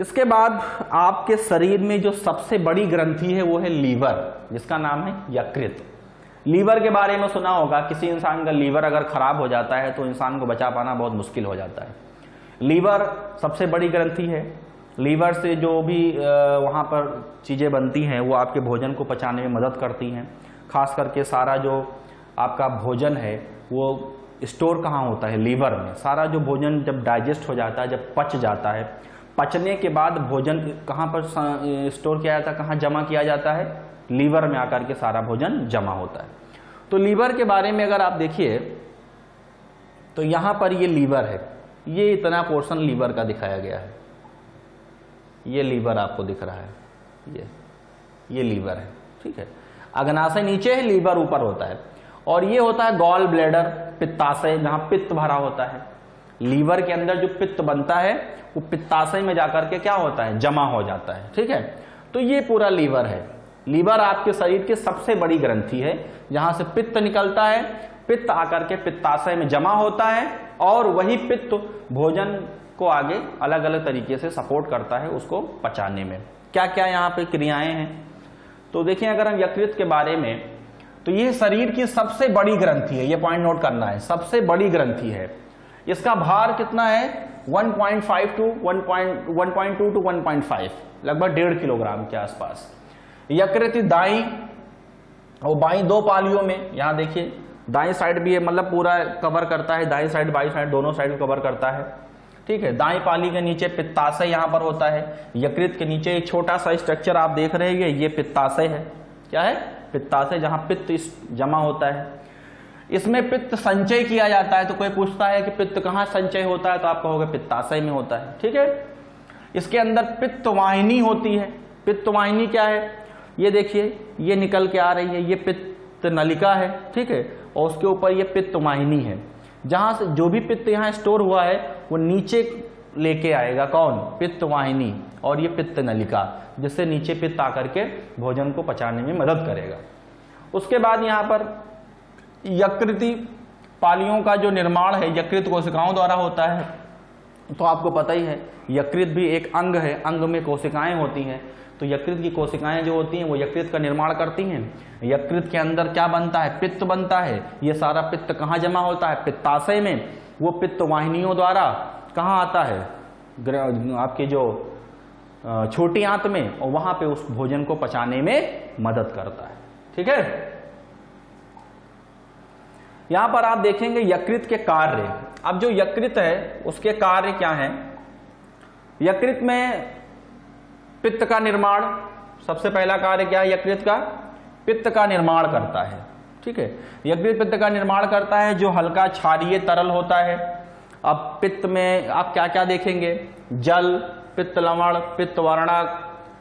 इसके बाद आपके शरीर में जो सबसे बड़ी ग्रंथि है वो है लीवर, जिसका नाम है यकृत। लीवर के बारे में सुना होगा, किसी इंसान का लीवर अगर खराब हो जाता है तो इंसान को बचा पाना बहुत मुश्किल हो जाता है। लीवर सबसे बड़ी ग्रंथि है। लीवर से जो भी वहाँ पर चीज़ें बनती हैं वो आपके भोजन को पचाने में मदद करती हैं। खास करके सारा जो आपका भोजन है वो स्टोर कहाँ होता है? लीवर में। सारा जो भोजन जब डाइजेस्ट हो जाता है, जब पच जाता है, पचने के बाद भोजन कहाँ पर स्टोर किया जाता है, कहाँ जमा किया जाता है? लीवर में आकर के सारा भोजन जमा होता है। तो लीवर के बारे में अगर आप देखिए तो यहाँ पर ये लीवर है, ये इतना पोर्शन लीवर का दिखाया गया है। ये लीवर आपको दिख रहा है, ये लीवर है, ठीक है। अग्नाशय नीचे है, लीवर ऊपर होता है। और ये होता है गॉल ब्लैडर, पित्ताशय, जहां पित्त भरा होता है। लीवर के अंदर जो पित्त बनता है वो पित्ताशय में जाकर के क्या होता है? जमा हो जाता है, ठीक है। तो ये पूरा लीवर है। लीवर आपके शरीर की सबसे बड़ी ग्रंथि है, जहां से पित्त निकलता है। पित्त आकर के पित्ताशय में जमा होता है और वही पित्त भोजन को आगे अलग अलग तरीके से सपोर्ट करता है उसको पचाने में। क्या क्या यहाँ पे क्रियाएं हैं? तो देखिए, अगर हम यकृत के बारे में, तो ये शरीर की सबसे बड़ी ग्रंथि है, ये पॉइंट नोट करना है, सबसे बड़ी ग्रंथि है। इसका भार कितना है? 1.5 टू 1.2 टू 1.5, लगभग 1.5 किलोग्राम के आसपास। यकृत दाई और बाई दो पालियों में, यहां देखिए दाई साइड भी है, मतलब पूरा कवर करता है, दाई साइड बाई साइड दोनों साइड को कवर करता है, ठीक है। दाई पाली के नीचे पित्ताशय यहां पर होता है। यकृत के नीचे एक छोटा सा स्ट्रक्चर आप देख रहे हैं, ये पित्ताशय है। क्या है? पित्ताशय, जहां पित्त जमा होता है। इसमें पित्त संचय किया जाता है। तो कोई पूछता है कि पित्त कहां संचय होता है, तो आप कहोगे पित्ताशय में होता है, ठीक है। इसके अंदर पित्त वाहिनी होती है। पित्त वाहिनी क्या है? ये देखिए, ये निकल के आ रही है, ये पित्त नलिका है, ठीक है। और उसके ऊपर ये पित्त वाहिनी है, जहां से जो भी पित्त यहाँ स्टोर हुआ है वो नीचे लेके आएगा। कौन? पित्त वाहिनी और ये पित्त नलिका, जिससे नीचे पित्त आकर के भोजन को पचाने में मदद करेगा। उसके बाद यहाँ पर यकृति पालियों का जो निर्माण है यकृत कोशिकाओं द्वारा होता है। तो आपको पता ही है, यकृत भी एक अंग है, अंग में कोशिकाएं होती हैं। तो यकृत की कोशिकाएं जो होती हैं वो यकृत का निर्माण करती हैं। यकृत के अंदर क्या बनता है? पित्त बनता है। ये सारा पित्त कहाँ जमा होता है? पित्ताशय में। वो पित्त वाहिनियों द्वारा कहाँ आता है? आपकी जो छोटी आंत में, और वहां पे उस भोजन को पचाने में मदद करता है, ठीक है। यहां पर आप देखेंगे यकृत के कार्य। अब जो यकृत है उसके कार्य क्या है? यकृत में पित्त का निर्माण, सबसे पहला कार्य क्या है यकृत का? पित्त का निर्माण करता है, ठीक है। यकृत पित्त का निर्माण करता है, जो हल्का क्षारीय तरल होता है। अब पित्त में आप क्या क्या देखेंगे? जल, पित्त लवण, पित्त वर्णक,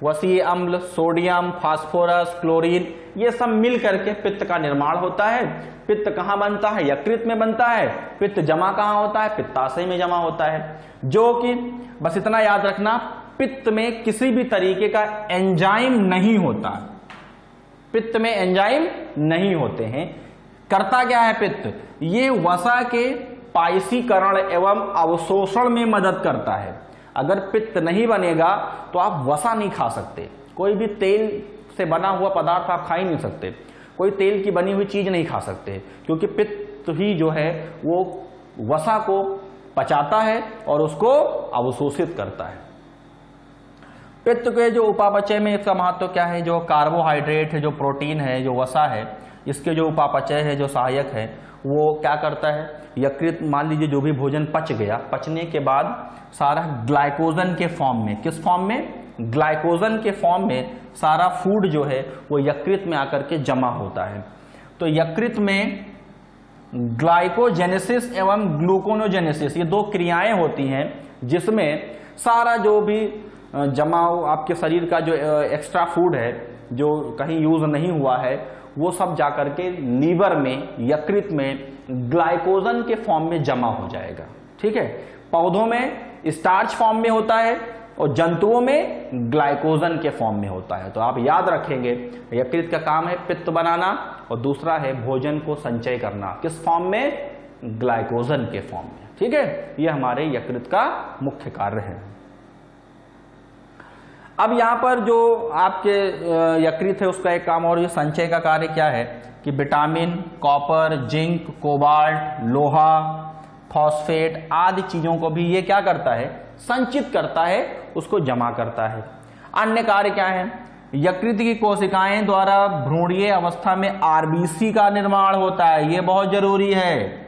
वसीय अम्ल, सोडियम, फास्फोरस, क्लोरीन, ये सब मिल करके पित्त का निर्माण होता है। पित्त कहाँ बनता है? यकृत में बनता है। पित्त जमा कहाँ होता है? पित्ताशय में जमा होता है। जो कि बस इतना याद रखना, पित्त में किसी भी तरीके का एंजाइम नहीं होता। पित्त में एंजाइम नहीं होते हैं। करता क्या है पित्त? ये वसा के पायसीकरण एवं अवशोषण में मदद करता है। अगर पित्त नहीं बनेगा तो आप वसा नहीं खा सकते। कोई भी तेल से बना हुआ पदार्थ आप खा ही नहीं सकते। कोई तेल की बनी हुई चीज नहीं खा सकते, क्योंकि पित्त ही जो है वो वसा को पचाता है और उसको अवशोषित करता है। पित्त के जो उपापचय में इसका महत्व क्या है? जो कार्बोहाइड्रेट है, जो प्रोटीन है, जो वसा है, इसके जो उपापचय है, जो सहायक है, वो क्या करता है? यकृत, मान लीजिए जो भी भोजन पच गया, पचने के बाद सारा ग्लाइकोजन के फॉर्म में, किस फॉर्म में? ग्लाइकोजन के फॉर्म में सारा फूड जो है वो यकृत में आकर के जमा होता है। तो यकृत में ग्लाइकोजेनेसिस एवं ग्लूकोनोजेनेसिस, ये दो क्रियाएं होती हैं, जिसमें सारा जो भी जमाव आपके शरीर का जो एक्स्ट्रा फूड है, जो कहीं यूज नहीं हुआ है, वो सब जाकर के लीवर में, यकृत में ग्लाइकोजन के फॉर्म में जमा हो जाएगा, ठीक है। पौधों में स्टार्च फॉर्म में होता है और जंतुओं में ग्लाइकोजन के फॉर्म में होता है। तो आप याद रखेंगे, यकृत का काम है पित्त बनाना और दूसरा है भोजन को संचय करना। किस फॉर्म में? ग्लाइकोजन के फॉर्म में, ठीक है। यह हमारे यकृत का मुख्य कार्य है। अब यहाँ पर जो आपके यकृत है उसका एक काम और ये संचय का कार्य क्या है कि विटामिन, कॉपर, जिंक, कोबाल्ट, लोहा, फॉस्फेट आदि चीजों को भी ये क्या करता है, संचित करता है, उसको जमा करता है। अन्य कार्य क्या है, यकृत की कोशिकाएं द्वारा भ्रूणीय अवस्था में आरबीसी का निर्माण होता है, ये बहुत जरूरी है।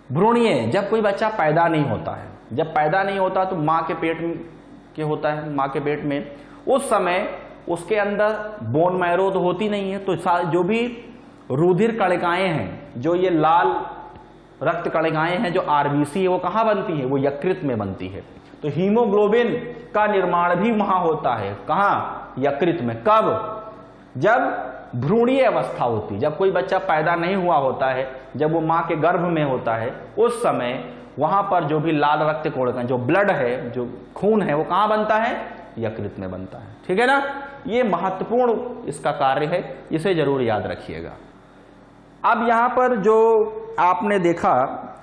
भ्रूणीय, जब कोई बच्चा पैदा नहीं होता है, जब पैदा नहीं होता तो माँ के पेट के होता है, माँ के पेट में, उस समय उसके अंदर बोन मैरो तो होती नहीं है, तो जो भी रुधिर कणिकाएं हैं, जो ये लाल रक्त कणिकाएं हैं, जो आरबीसी है, वो कहाँ बनती है, वो यकृत में बनती है। तो हीमोग्लोबिन का निर्माण भी वहां होता है, कहाँ, यकृत में। कब, जब भ्रूणीय अवस्था होती, जब कोई बच्चा पैदा नहीं हुआ होता है, जब वो माँ के गर्भ में होता है, उस समय वहां पर जो भी लाल रक्त कणिकाएं, जो ब्लड है, जो खून है, वो कहाँ बनता है, यकृत में बनता है। ठीक है ना, ये महत्वपूर्ण इसका कार्य है, इसे जरूर याद रखिएगा। अब यहां पर जो आपने देखा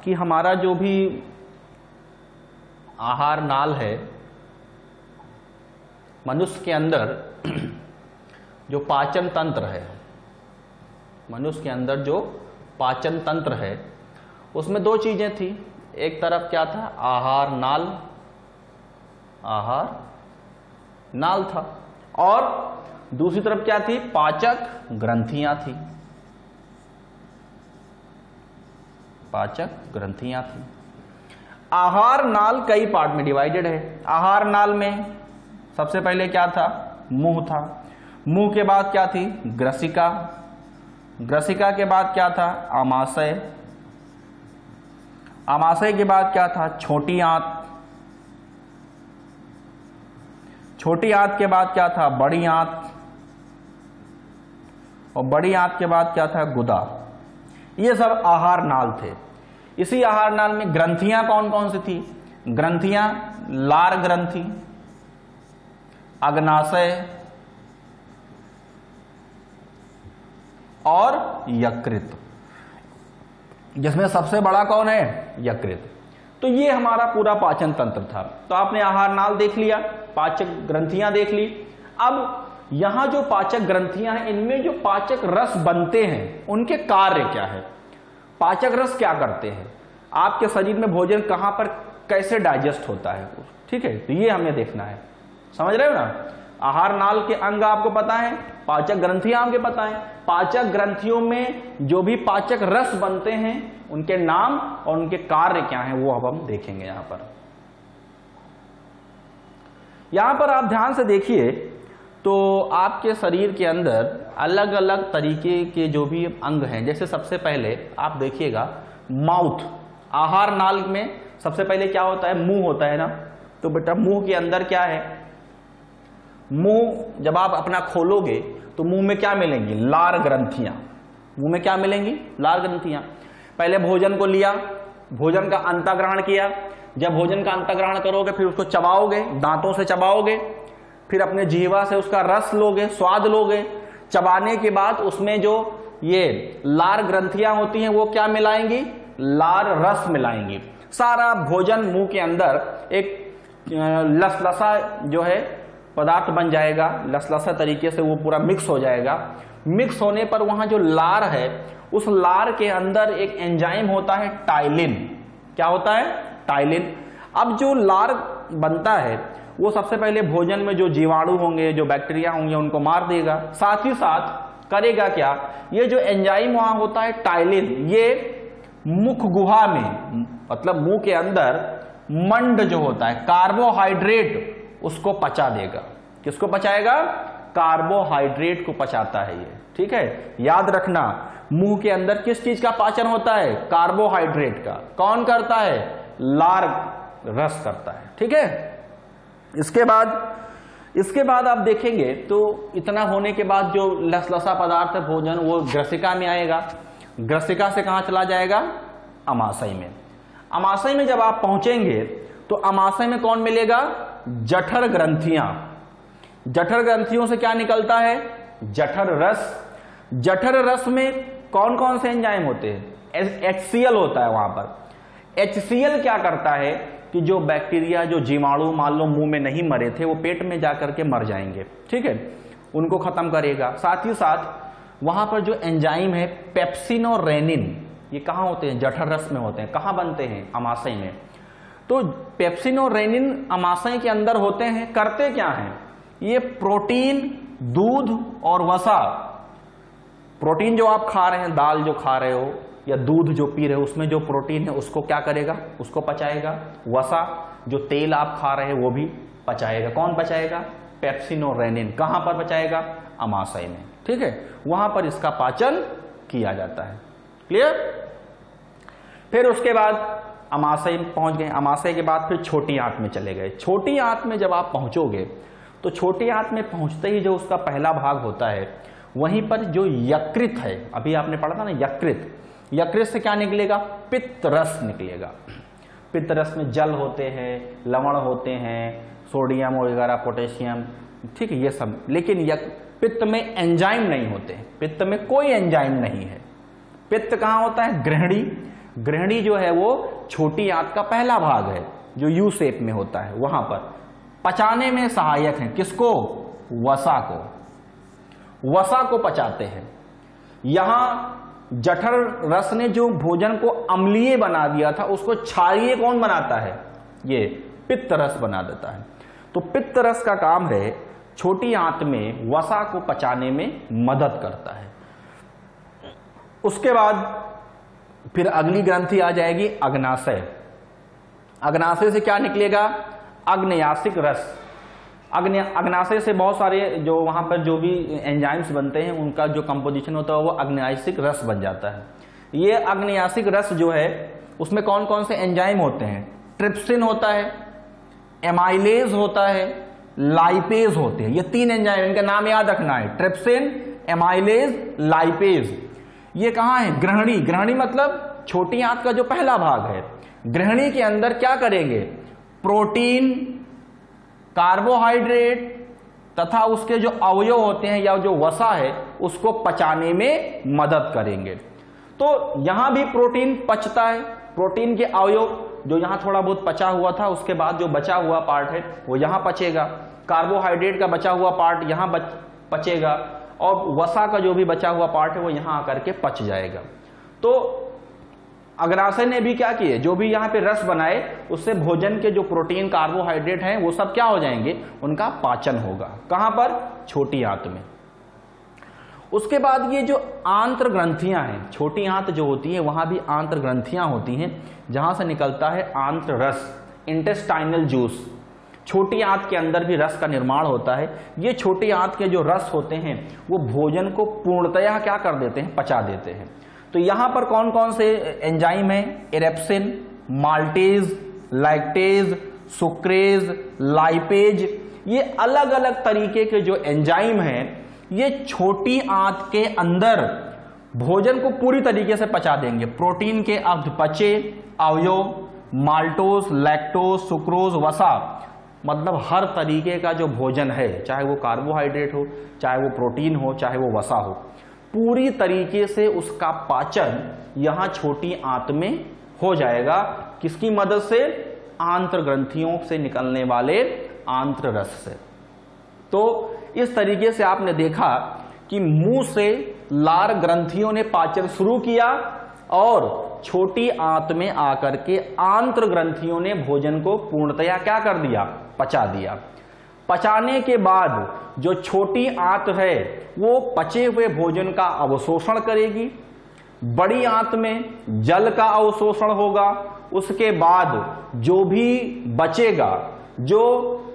कि हमारा जो भी आहार नाल है, मनुष्य के अंदर जो पाचन तंत्र है, मनुष्य के अंदर जो पाचन तंत्र है, उसमें दो चीजें थी। एक तरफ क्या था, आहार नाल, आहार नाल था, और दूसरी तरफ क्या थी, पाचक ग्रंथियां थी, पाचक ग्रंथियां थी। आहार नाल कई पार्ट में डिवाइडेड है। आहार नाल में सबसे पहले क्या था, मुंह था, मुंह के बाद क्या थी, ग्रसिका, ग्रसिका के बाद क्या था, आमाशय, आमाशय के बाद क्या था, छोटी आंत, छोटी आंत के बाद क्या था, बड़ी आंत, और बड़ी आंत के बाद क्या था, गुदा। ये सब आहार नाल थे। इसी आहार नाल में ग्रंथियां कौन कौन सी थी, ग्रंथियां लार ग्रंथि, अग्नाशय और यकृत, जिसमें सबसे बड़ा कौन है, यकृत। तो ये हमारा पूरा पाचन तंत्र था। तो आपने आहार नाल देख लिया, पाचक ग्रंथियां देख ली। अब यहां जो पाचक ग्रंथियां हैं, इनमें जो पाचक रस बनते हैं, उनके कार्य क्या है, पाचक रस क्या करते हैं, आपके शरीर में भोजन कहां पर कैसे डाइजेस्ट होता है, ठीक है। तो ये हमें देखना है, समझ रहे हो ना। आहार नाल के अंग आपको पता है, पाचक ग्रंथियां आपको पता है, पाचक ग्रंथियों में जो भी पाचक रस बनते हैं, उनके नाम और उनके कार्य क्या हैं, वो अब हम देखेंगे। यहां पर आप ध्यान से देखिए तो आपके शरीर के अंदर अलग अलग तरीके के जो भी अंग हैं, जैसे सबसे पहले आप देखिएगा माउथ। आहार नाल में सबसे पहले क्या होता है, मुंह होता है ना। तो बेटा मुंह के अंदर क्या है, मुंह जब आप अपना खोलोगे तो मुंह में क्या मिलेंगी, लार ग्रंथियां। मुंह में क्या मिलेंगी, लार ग्रंथियां। पहले भोजन को लिया, भोजन का अंतःग्रहण किया, जब भोजन का अंतःग्रहण करोगे फिर उसको चबाओगे, दांतों से चबाओगे, फिर अपने जीवा से उसका रस लोगे, स्वाद लोगे। चबाने के बाद उसमें जो ये लार ग्रंथियां होती हैं वो क्या मिलाएंगी, लार रस मिलाएंगी। सारा भोजन मुंह के अंदर एक लसलसा जो है पदार्थ बन जाएगा, लसलसा तरीके से वो पूरा मिक्स हो जाएगा। मिक्स होने पर वहां जो लार है, उस लार के अंदर एक एंजाइम होता है टाइलिन। क्या होता है, टाइलिन। अब जो लार बनता है वो सबसे पहले भोजन में जो जीवाणु होंगे, जो बैक्टीरिया होंगे, उनको मार देगा। साथ ही साथ करेगा क्या, ये जो एंजाइम वहां होता है टाइलिन, ये मुख गुहा में, मतलब मुंह के अंदर मंड जो होता है, कार्बोहाइड्रेट, उसको पचा देगा। किसको पचाएगा, कार्बोहाइड्रेट को पचाता है ये, ठीक है। याद रखना, मुंह के अंदर किस चीज का पाचन होता है, कार्बोहाइड्रेट का। कौन करता है, लार रस करता है, ठीक है। इसके बाद आप देखेंगे तो इतना होने के बाद जो लसलसा पदार्थ है भोजन, वो ग्रसिका में आएगा। ग्रसिका से कहां चला जाएगा, अमाशय में। अमाशय में जब आप पहुंचेंगे तो अमाशय में कौन मिलेगा, जठर ग्रंथियां। जठर ग्रंथियों से क्या निकलता है, जठर रस। जठर रस में कौन कौन से एंजाइम होते हैं, HCl होता है वहां पर। HCl क्या करता है, कि जो बैक्टीरिया, जो जीवाणु मान लो मुंह में नहीं मरे थे, वो पेट में जाकर के मर जाएंगे, ठीक है, उनको खत्म करेगा। साथ ही साथ वहां पर जो एंजाइम है पेप्सिन और रेनिन, ये कहाँ होते हैं? जठर रस में होते हैं। कहाँ बनते हैं? अमाशय में। तो पेप्सिन और रेनिन अमाशय के अंदर होते हैं, करते क्या हैं? ये प्रोटीन, दूध और वसा, प्रोटीन जो आप खा रहे हैं, दाल जो खा रहे हो या दूध जो पी रहे हो, उसमें जो प्रोटीन है उसको क्या करेगा? उसको पचाएगा। वसा, जो तेल आप खा रहे हैं वो भी पचाएगा। कौन पचाएगा? पेप्सिन और रेनिन। कहां पर पचाएगा? अमाशय में, ठीक है, वहां पर इसका पाचन किया जाता है। क्लियर? फिर उसके बाद अमाशय पहुंच गए। अमाशय के बाद फिर छोटी आंत में चले गए। छोटी आंत में जब आप पहुंचोगे तो छोटी आंत में पहुंचते ही जो उसका पहला भाग होता है, वहीं पर जो यकृत है, अभी आपने पढ़ा था ना यकृत, यकृत से क्या निकलेगा? पित्त रस निकलेगा। पित्त रस में जल होते हैं, लवण होते हैं, सोडियम वगैरह, पोटेशियम, ठीक है, ये सब। लेकिन पित्त में एंजाइम नहीं होते, पित्त में कोई एंजाइम नहीं है। पित्त कहाँ होता है? गृहिणी। गृहिणी जो है वो छोटी आंत का पहला भाग है, जो यू शेप में होता है, वहां पर पचाने में सहायक है। किसको? वसा को। वसा को पचाते हैं। यहां जठर रस ने जो भोजन को अम्लीय बना दिया था, उसको क्षारीय कौन बनाता है? ये पित्त रस बना देता है। तो पित्त रस का काम है छोटी आंत में वसा को पचाने में मदद करता है। उसके बाद फिर अगली ग्रंथि आ जाएगी अग्नाशय। अग्नाशय से क्या निकलेगा? अग्न्यासिक रस। अग्नाशय से बहुत सारे जो वहां पर जो भी एंजाइम्स बनते हैं, उनका जो कंपोजिशन होता है वो अग्न्यासिक रस बन जाता है। ये अग्न्यासिक रस जो है उसमें कौन कौन से एंजाइम होते हैं? ट्रिप्सिन होता है, एमाइलेज होता है, लाइपेज होते हैं। ये तीन एंजाइम, इनका नाम याद रखना है, ट्रिप्सिन, एमाइलेज, लाइपेज। ये कहां है? गृहिणी। गृहिणी मतलब छोटी आंत का जो पहला भाग है। गृहिणी के अंदर क्या करेंगे? प्रोटीन, कार्बोहाइड्रेट तथा उसके जो अवयव होते हैं या जो वसा है उसको पचाने में मदद करेंगे। तो यहां भी प्रोटीन पचता है। प्रोटीन के अवयव जो यहां थोड़ा बहुत पचा हुआ था, उसके बाद जो बचा हुआ पार्ट है वो यहां पचेगा। कार्बोहाइड्रेट का बचा हुआ पार्ट यहां पचेगा और वसा का जो भी बचा हुआ पार्ट है वो यहां आकर के पच जाएगा। तो अग्नाशय ने भी क्या किए? जो भी यहां पे रस बनाए, उससे भोजन के जो प्रोटीन, कार्बोहाइड्रेट हैं वो सब क्या हो जाएंगे? उनका पाचन होगा। कहां पर? छोटी आंत में। उसके बाद ये जो आंत्र ग्रंथियां हैं, छोटी आंत जो होती है वहां भी आंत्र ग्रंथियां होती हैं, जहां से निकलता है आंत्र रस, इंटेस्टाइनल जूस। छोटी आंत के अंदर भी रस का निर्माण होता है। ये छोटी आंत के जो रस होते हैं वो भोजन को पूर्णतया क्या कर देते हैं? पचा देते हैं। तो यहां पर कौन कौन से एंजाइम है? एरेप्सिन, माल्टेज, लैक्टेज, सुक्रेज, लाइपेज। ये अलग अलग तरीके के जो एंजाइम हैं, ये छोटी आंत के अंदर भोजन को पूरी तरीके से पचा देंगे। प्रोटीन के अर्ध पचे अवयव, माल्टोज, लैक्टोज, सुक्रोज, वसा, मतलब हर तरीके का जो भोजन है, चाहे वो कार्बोहाइड्रेट हो, चाहे वो प्रोटीन हो, चाहे वो वसा हो, पूरी तरीके से उसका पाचन यहां छोटी आंत में हो जाएगा। किसकी मदद से? आंत्र ग्रंथियों से निकलने वाले आंत्र रस से। तो इस तरीके से आपने देखा कि मुंह से लार ग्रंथियों ने पाचन शुरू किया और छोटी आंत में आकर के आंत्र ग्रंथियों ने भोजन को पूर्णतया क्या कर दिया? पचा दिया। पचाने के बाद जो छोटी आंत है वो पचे हुए भोजन का अवशोषण करेगी। बड़ी आंत में जल का अवशोषण होगा। उसके बाद जो भी बचेगा, जो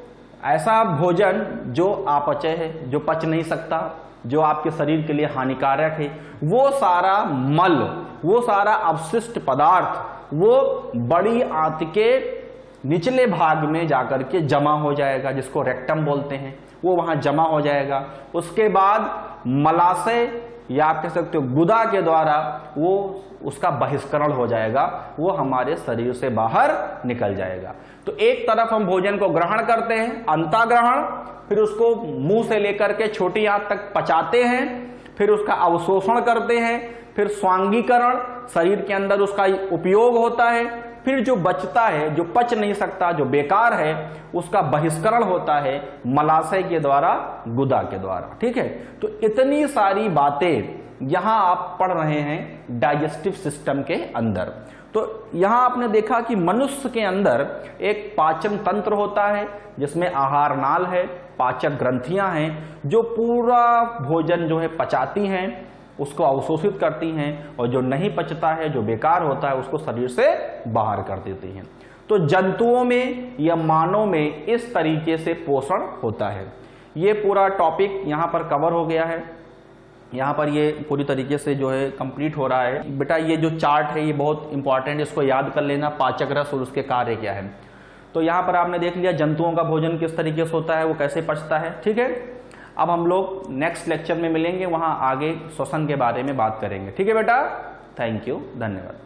ऐसा भोजन जो अपचय है, जो पच नहीं सकता, जो आपके शरीर के लिए हानिकारक है, वो सारा मल, वो सारा अवशिष्ट पदार्थ वो बड़ी आंत के निचले भाग में जाकर के जमा हो जाएगा, जिसको रेक्टम बोलते हैं, वो वहां जमा हो जाएगा। उसके बाद मलाशय या आप कह सकते हो गुदा के द्वारा वो उसका बहिष्करण हो जाएगा, वो हमारे शरीर से बाहर निकल जाएगा। तो एक तरफ हम भोजन को ग्रहण करते हैं, अंतःग्रहण, फिर उसको मुंह से लेकर के छोटी आंत तक पचाते हैं, फिर उसका अवशोषण करते हैं, फिर स्वांगीकरण, शरीर के अंदर उसका उपयोग होता है, फिर जो बचता है, जो पच नहीं सकता, जो बेकार है, उसका बहिष्करण होता है मलाशय के द्वारा, गुदा के द्वारा। ठीक है, तो इतनी सारी बातें यहां आप पढ़ रहे हैं डाइजेस्टिव सिस्टम के अंदर। तो यहां आपने देखा कि मनुष्य के अंदर एक पाचन तंत्र होता है जिसमें आहार नाल है, पाचक ग्रंथियां हैं जो पूरा भोजन जो है पचाती हैं, उसको अवशोषित करती हैं, और जो नहीं पचता है, जो बेकार होता है, उसको शरीर से बाहर कर देती हैं। तो जंतुओं में या मानव में इस तरीके से पोषण होता है। ये पूरा टॉपिक यहाँ पर कवर हो गया है, यहाँ पर ये पूरी तरीके से जो है कंप्लीट हो रहा है। बेटा ये जो चार्ट है ये बहुत इंपॉर्टेंट है, इसको याद कर लेना, पाचक रस और उसके कार्य क्या है। तो यहाँ पर आपने देख लिया जंतुओं का भोजन किस तरीके से होता है, वो कैसे पचता है। ठीक है, अब हम लोग नेक्स्ट लेक्चर में मिलेंगे, वहाँ आगे श्वसन के बारे में बात करेंगे। ठीक है बेटा, थैंक यू, धन्यवाद।